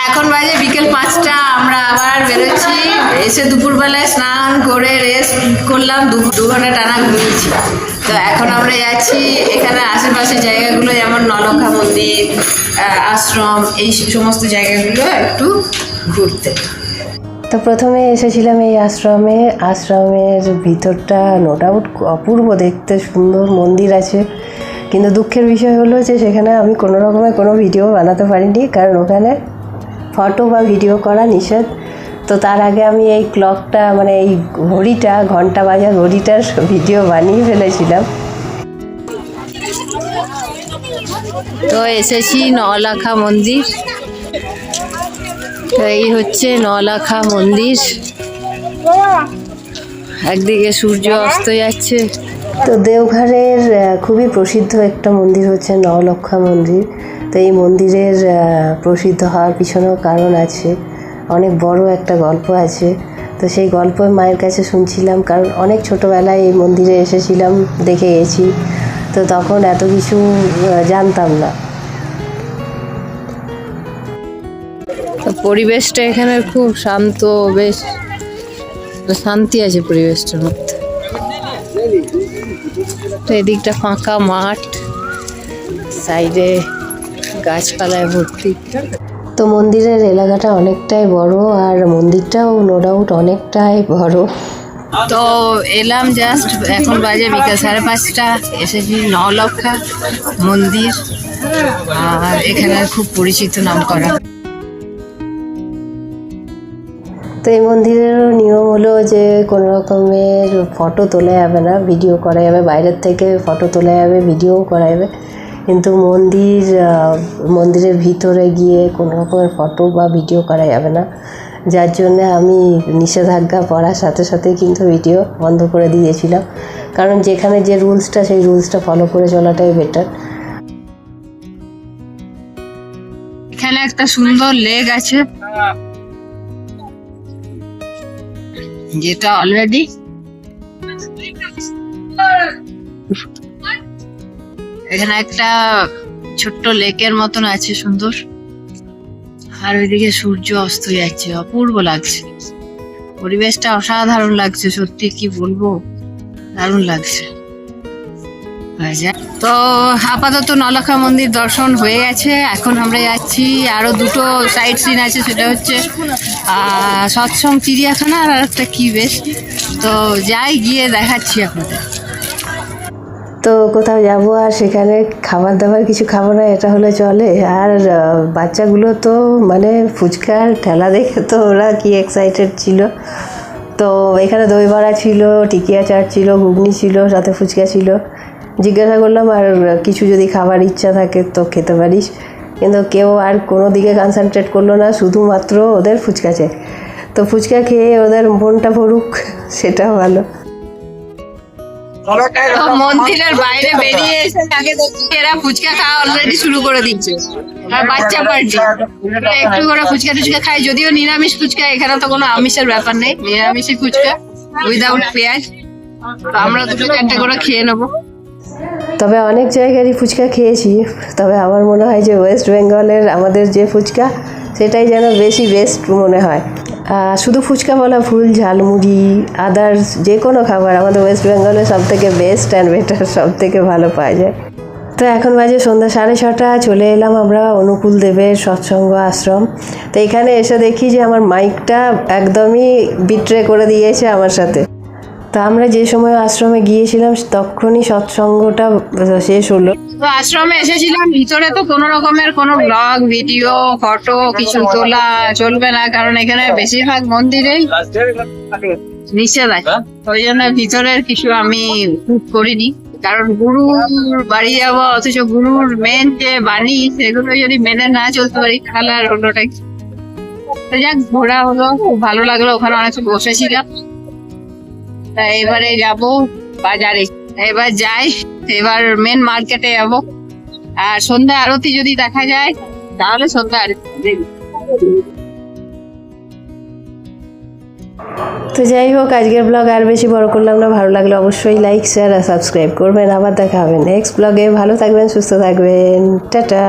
এখন বাজে বিকেল 5টা, আমরা আবার বেরোচ্ছি। এসে দুপুরবেলায় স্নান করে রেস্ট করলাম, 2 ঘন্টা টানা ঘুমিয়েছি। তো এখন আমরা যাচ্ছি এখানে আশেপাশে জায়গাগুলো, যেমন নলখা মন্দির, আশ্রম, এই সমস্ত জায়গাগুলো একটু ঘুরতে। তো প্রথমে এসেছিলাম এই আশ্রমের ভিতরটা নো ডাউট অপূর্ব দেখতে, সুন্দর মন্দির আছে। কিন্তু দুঃখের বিষয় হলো যে সেখানে আমি কোনো রকমের কোনো ভিডিও বানাতে পারিনি, কারণ ওখানে ফটো বা ভিডিও করা নিষেধ। তো তার আগে আমি এই ক্লকটা, মানে এই ঘড়িটা, ঘন্টা বাজার ঘড়িটার ভিডিও বানিয়ে ফেলেছিলাম। তো এসেছি নলাখা মন্দির। তো এই হচ্ছে নলাখা মন্দির, একদিকে সূর্য অস্ত যাচ্ছে। তো দেওঘরের খুবই প্রসিদ্ধ একটা মন্দির হচ্ছে নলখা মন্দির। তো এই মন্দিরের প্রসিদ্ধ হওয়ার পিছনেও কারণ আছে, অনেক বড় একটা গল্প আছে। তো সেই গল্প মায়ের কাছে শুনছিলাম, কারণ অনেক ছোটোবেলায় এই মন্দিরে এসেছিলাম, দেখে গেছি। তো তখন এত কিছু জানতাম না। পরিবেশটা এখানে খুব শান্ত, বেশ শান্তি আছে পরিবেশটার মধ্যে। তো এদিকটা ফাঁকা মাঠ, সাইডে গাছপালায় ভর্তি। তো মন্দিরের এলাকাটা অনেকটাই বড়, আর মন্দিরটাও নো ডাউট অনেকটাই বড়। তো এলাম জাস্ট, এখন বাজে বিকেল 5:30। এসেছি নলখা মন্দির, আর এখানে খুব পরিচিত নাম করা। তো এই মন্দিরেরও নিয়ম হলো যে কোনো রকমের ফটো তোলা যাবে না, ভিডিও করা যাবে, বাইরের থেকে ফটো তোলা যাবে, ভিডিও করা যাবে। কিন্তু মন্দিরের ভিতরে গিয়ে কোনো রকমের ফটো বা ভিডিও করা যাবে না, যার জন্য আমি নিষেধাজ্ঞা পড়ার সাথে সাথে কিন্তু ভিডিও বন্ধ করে দিয়েছিলাম। কারণ যেখানে যে রুলসটা, সেই রুলসটা ফলো করে চলাটাই বেটার। এখানে একটা সুন্দর লেক আছে, যেটা অলরেডি এখানে একটা ছোট্ট লেকের মতন আছে, সুন্দর। আর ওইদিকে সূর্য অস্ত যাচ্ছে, অপূর্ব লাগছে, পরিবেশটা অসাধারণ লাগছে, সত্যি কি বলবো, দারুণ লাগছে। তো আপাতত নলখা মন্দির দর্শন হয়ে গেছে। এখন আমরা যাচ্ছি, আরো 2টো সাইট সিন আছে, সেটা হচ্ছে সৎসং চিড়িয়াখানা, আর একটা কি বেশ। তো যাই, গিয়ে দেখাচ্ছি আপনাদের। তো কোথাও যাবো আর সেখানে খাবার দাবার কিছু খাবো না, এটা হলে চলে? আর বাচ্চাগুলো তো মানে ফুচকার ঠেলা দেখে তো ওরা কি এক্সাইটেড ছিল। তো এখানে দই বড়া ছিল, টিকিয়া চাট ছিল, ঘুগনি ছিল, সাথে ফুচকা ছিল। জিজ্ঞাসা করলাম আর কিছু যদি খাবার ইচ্ছা থাকে তো খেতে পারিস, কিন্তু কেউ আর কোনো দিকে কনসেন্ট্রেট করলো না, শুধুমাত্র ওদের ফুচকা চাই। তো ফুচকা খেয়ে ওদের মনটা ভরুক, সেটা ভালো। মন্দিরের বাইরে বেরিয়ে এসে আগে দেখছি এরা ফুচকা খাওয়া অলরেডি শুরু করে দিচ্ছে, আর বাচ্চা পার্টি একটু করে ফুচকা টুচকা খায়, যদিও নিরামিষ ফুচকা, এখানে তো কোনো আমিষের ব্যাপার নেই, নিরামিষই ফুচকা উইদাউট পেঁয়াজ। তো আমরা 2-4টে করে খেয়ে নেবো। তবে অনেক জায়গারই ফুচকা খেয়েছি, তবে আমার মনে হয় যে ওয়েস্ট বেঙ্গলের আমাদের যে ফুচকা, সেটাই যেন বেশি বেস্ট মনে হয়। শুধু ফুচকা বলা ভুল, ঝালমুড়ি, আদার্স যে কোনো খাবার আমাদের ওয়েস্ট বেঙ্গলে সব থেকে বেস্ট অ্যান্ড বেটার, সব থেকে ভালো পাওয়া যায়। তো এখন বাজে সন্ধ্যা 6:30, চলে এলাম আমরা অনুকূল দেবের সৎসঙ্গ আশ্রম। তো এখানে এসে দেখি যে আমার মাইকটা একদমই বিট্রে করে দিয়েছে আমার সাথে। তা আমরা যে সময় আশ্রমে গিয়েছিলাম তখনই সৎসঙ্গটা শেষ হলো। তো আশ্রমে এসেছিলাম, ভিতরে তো কোনো রকমের কোনো ব্লগ, ভিডিও, ফটো কিছু তোলা চলবে না, কারণ এখানে বেশিরভাগ মন্দিরেই নিষেধ আছে। ওই জন্য ভিতরের কিছু আমি করিনি, কারণ গুরুর বাড়ি যাবো, অথচ গুরুর মেন যে বাণী সেগুলো যদি মেনে না চলতে পারি তাহলে আর অন্যটাই। তো যাক, ঘোরা হলো, খুব ভালো লাগলো, ওখানে অনেক বসেছিলাম। তা এবারে যাব বাজারে, এবার যাই, এবার মেন মার্কেটে যাব। আর সন্ধ্যা আরতি যদি দেখা যায় তাহলে সন্ধ্যা আরতি। তো যাই হোক, আজকের ব্লগ আর বেশি বড় করলাম না। ভালো লাগলে অবশ্যই লাইক, শেয়ার আর সাবস্ক্রাইব করবেন। আবার দেখা হবে নেক্সট ব্লগে। ভালো থাকবেন, সুস্থ থাকবেন, টাটা।